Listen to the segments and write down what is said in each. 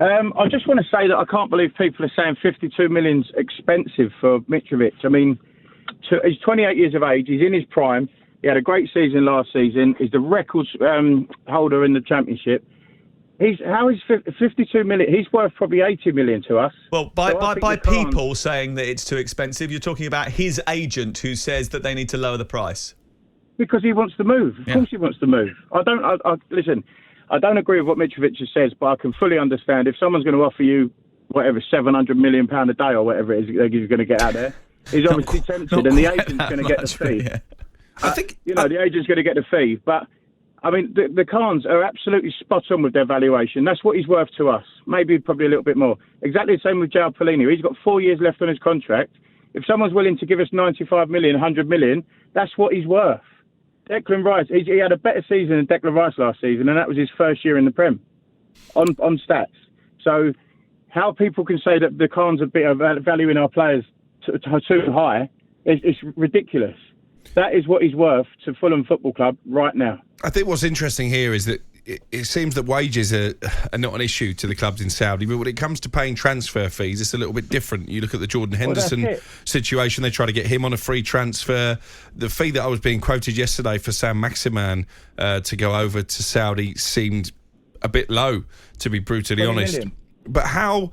I just want to say that I can't believe people are saying 52 million's expensive for Mitrovic. I mean, he's 28 years of age. He's in his prime. He had a great season last season. He's the records holder in the Championship. How is 52 million? He's worth probably 80 million to us. Well, by people saying that it's too expensive, you're talking about his agent who says that they need to lower the price. Because he wants to move. Of course he wants to move. Listen, I don't agree with what Mitrovic says, but I can fully understand if someone's going to offer you whatever £700 million a day or whatever it is he's going to get out there, he's obviously tempted, and the agent's going to get the fee. Yeah. I think the agent's going to get the fee, but I mean the Khans are absolutely spot on with their valuation. That's what he's worth to us. Maybe probably a little bit more. Exactly the same with João Palhinha. He's got 4 years left on his contract. If someone's willing to give us 95 million, 100 million, that's what he's worth. Declan Rice, he had a better season than Declan Rice last season, and that was his first year in the Prem on stats. So how people can say that the Khans are valuing our players too high, it's ridiculous. That is what he's worth to Fulham Football Club right now. I think what's interesting here is that it seems that wages are not an issue to the clubs in Saudi, but when it comes to paying transfer fees, it's a little bit different. You look at the Jordan Henderson situation, they try to get him on a free transfer. The fee that I was being quoted yesterday for Sam Maximan to go over to Saudi seemed a bit low, to be brutally honest. Million. But how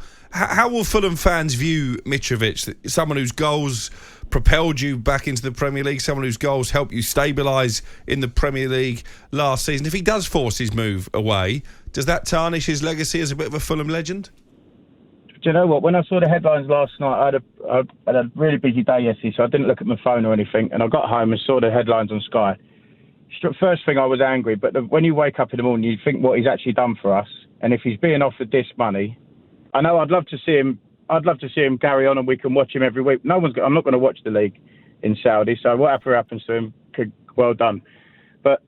will Fulham fans view Mitrovic, someone whose goals propelled you back into the Premier League, someone whose goals helped you stabilise in the Premier League last season? If he does force his move away, does that tarnish his legacy as a bit of a Fulham legend? Do you know what? When I saw the headlines last night, I had a really busy day yesterday, so I didn't look at my phone or anything, and I got home and saw the headlines on Sky. First thing, I was angry, but when you wake up in the morning, you think what he's actually done for us, and if he's being offered this money, I know I'd love to see him carry on and we can watch him every week. I'm not going to watch the league in Saudi, so whatever happens to him, well done. But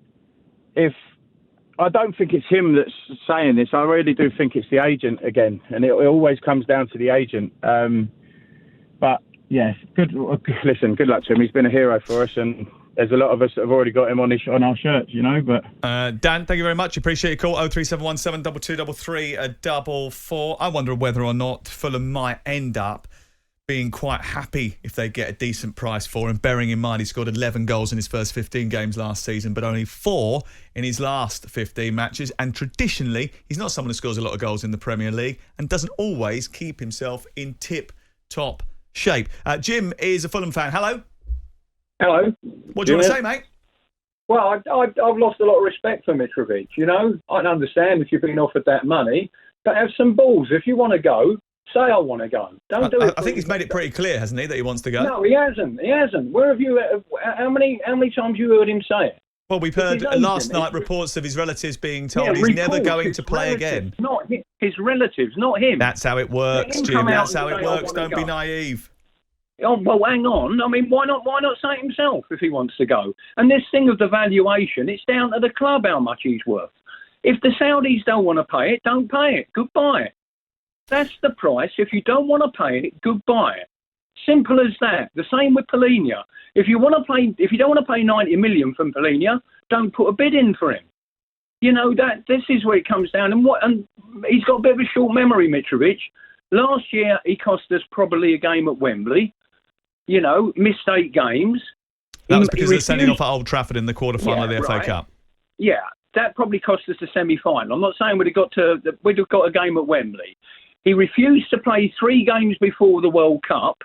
I don't think it's him that's saying this. I really do think it's the agent again, and it always comes down to the agent. But yeah, good luck to him. He's been a hero for us, and there's a lot of us that have already got him on our shirts, you know. But Dan, thank you very much. Appreciate your call. 03717 722 344. I wonder whether or not Fulham might end up being quite happy if they get a decent price for him, bearing in mind he scored 11 goals in his first 15 games last season, but only 4 in his last 15 matches. And traditionally, he's not someone who scores a lot of goals in the Premier League and doesn't always keep himself in tip-top shape. Jim is a Fulham fan. Hello. Hello. What do you want to say, mate? Well, I've lost a lot of respect for Mitrovic, you know. I can understand if you've been offered that money, but have some balls. If you want to go, say I want to go. Don't do it. I think he's made it pretty clear, hasn't he, that he wants to go? No, he hasn't. Where have you... How many times you heard him say it? Well, we've heard last night reports of his relatives being told he's never going to play again. Not his relatives, not him. That's how it works, Jim. That's how it works. Don't be naive. Oh, well, hang on. I mean, why not say it himself if he wants to go? And this thing of the valuation, it's down to the club how much he's worth. If the Saudis don't want to pay it, don't pay it. Goodbye. That's the price. If you don't want to pay it, goodbye. Simple as that. The same with Palhinha. If you don't want to pay 90 million from Palhinha, don't put a bid in for him. You know, this is where it comes down. And he's got a bit of a short memory, Mitrovic. Last year, he cost us probably a game at Wembley. You know, missed 8 games. That was because of the sending off at Old Trafford in the quarter-final of the FA Cup. Yeah, that probably cost us the semi-final. I'm not saying we'd have got a game at Wembley. He refused to play 3 games before the World Cup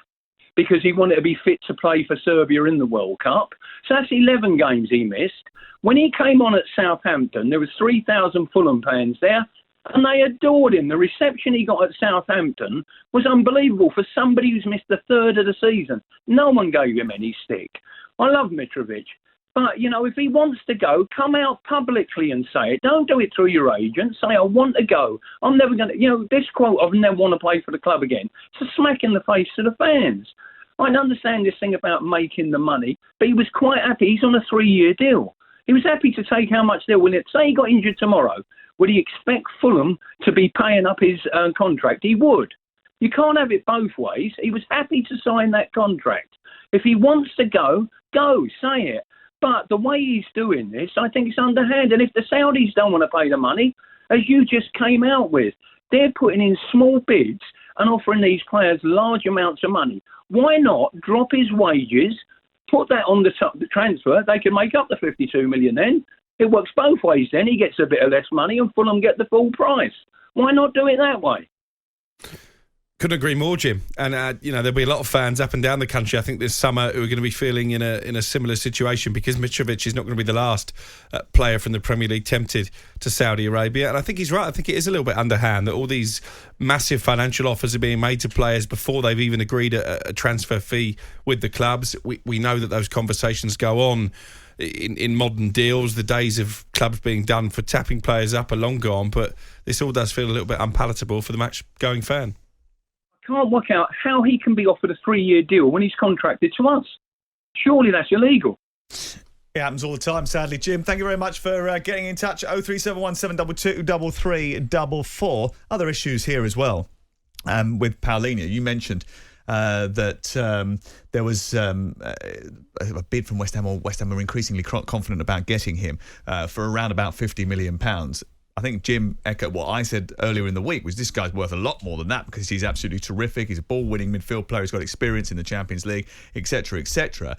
because he wanted to be fit to play for Serbia in the World Cup. So that's 11 games he missed. When he came on at Southampton, there was 3,000 Fulham fans there, and they adored him. The reception he got at Southampton was unbelievable for somebody who's missed the third of the season. No one gave him any stick. I love Mitrovic. But, you know, if he wants to go, come out publicly and say it. Don't do it through your agent. Say, I want to go. I'm never going to... You know, this quote, I've never want to play for the club again. It's a smack in the face to the fans. I understand this thing about making the money, but he was quite happy. He's on a 3-year deal. He was happy to take how much they're willing. Say he got injured tomorrow. Would he expect Fulham to be paying up his contract? He would. You can't have it both ways. He was happy to sign that contract. If he wants to go, say it. But the way he's doing this, I think it's underhand. And if the Saudis don't want to pay the money, as you just came out with, They're putting in small bids and offering these players large amounts of money. Why not drop his wages, put that on the transfer? They can make up the 52 million then. It works both ways then. He gets a bit of less money and Fulham get the full price. Why not do it that way? Couldn't agree more, Jim. And there'll be a lot of fans up and down the country, I think, this summer who are going to be feeling in a similar situation, because Mitrovic is not going to be the last player from the Premier League tempted to Saudi Arabia. And I think he's right. I think it is a little bit underhand that all these massive financial offers are being made to players before they've even agreed a transfer fee with the clubs. We know that those conversations go on in modern deals. The days of clubs being done for tapping players up are long gone, but this all does feel a little bit unpalatable for the match-going fan. Can't work out how he can be offered a 3-year deal when he's contracted to us. Surely that's illegal. It happens all the time, sadly. Jim, thank you very much for getting in touch. 0371 722 3344. Other issues here as well with Paulinho. You mentioned that there was a bid from West Ham, or West Ham are increasingly confident about getting him for around about £50 million. I think Jim echoed what I said earlier in the week, was this guy's worth a lot more than that, because he's absolutely terrific. He's a ball-winning midfield player. He's got experience in the Champions League, etc., etc.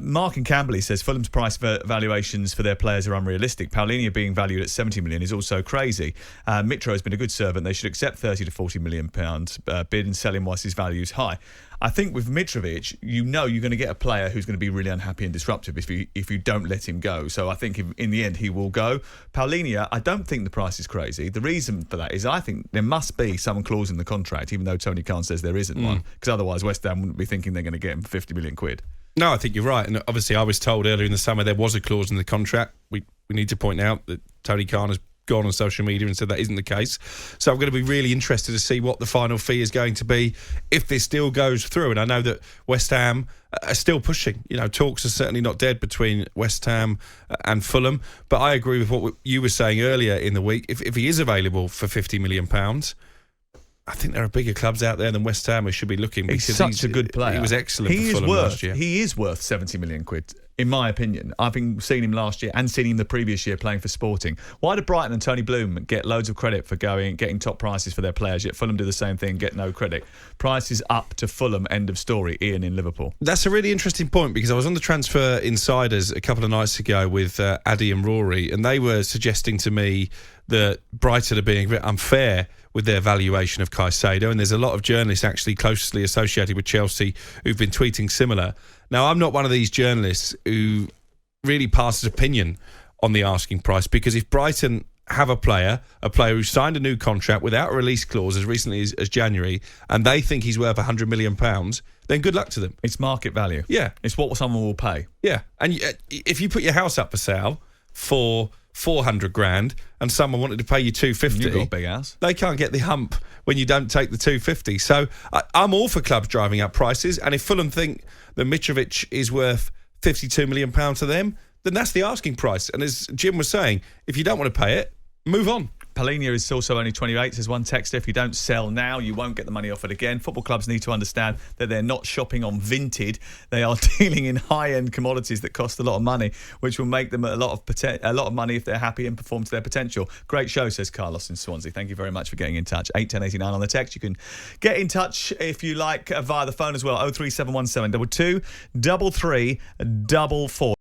Mark in Camberley says Fulham's price valuations for their players are unrealistic. Paulinho being valued at 70 million is also crazy. Mitro has been a good servant. They should accept 30 to 40 million pounds bid and sell him whilst his value is high. I think with Mitrovic, you're going to get a player who's going to be really unhappy and disruptive if you don't let him go. So I think in the end he will go. Paulinho, I don't think the price is crazy. The reason for that is I think there must be some clause in the contract, even though Tony Khan says there isn't one, because otherwise West Ham wouldn't be thinking they're going to get him for 50 million quid. No, I think you're right. And obviously I was told earlier in the summer there was a clause in the contract. We need to point out that Tony Khan has gone on social media and said that isn't the case. So I'm going to be really interested to see what the final fee is going to be if this deal goes through. And I know that West Ham are still pushing. Talks are certainly not dead between West Ham and Fulham. But I agree with what you were saying earlier in the week. If he is available for £50 million, I think there are bigger clubs out there than West Ham who should be looking. He's such a good player. He was excellent for Fulham last year. He is worth 70 million quid, in my opinion. I've been seeing him last year and seen him the previous year playing for Sporting. Why did Brighton and Tony Bloom get loads of credit for getting top prices for their players, yet Fulham do the same thing, get no credit? Prices up to Fulham, end of story. Ian in Liverpool. That's a really interesting point, because I was on the Transfer Insiders a couple of nights ago with Addy and Rory, and they were suggesting to me that Brighton are being a bit unfair with their valuation of Caicedo, and there's a lot of journalists actually closely associated with Chelsea who've been tweeting similar. Now, I'm not one of these journalists who really passes opinion on the asking price, because if Brighton have a player who signed a new contract without a release clause as recently as January, and they think he's worth £100 million, then good luck to them. It's market value. Yeah. It's what someone will pay. Yeah. And if you put your house up for sale for 400 grand and someone wanted to pay you 250, you've got a big house, they can't get the hump when you don't take the 250. So I'm all for clubs driving up prices, and if Fulham think that Mitrovic is worth £52 million to them, then that's the asking price. And as Jim was saying, if you don't want to pay it, move on. Paulinho is also only 28, says one texter. If you don't sell now, you won't get the money offered again. Football clubs need to understand that they're not shopping on Vinted. They are dealing in high-end commodities that cost a lot of money, which will make them a lot of money if they're happy and perform to their potential. Great show, says Carlos in Swansea. Thank you very much for getting in touch. 81089 on the text. You can get in touch if you like via the phone as well. 03717 22 33 44.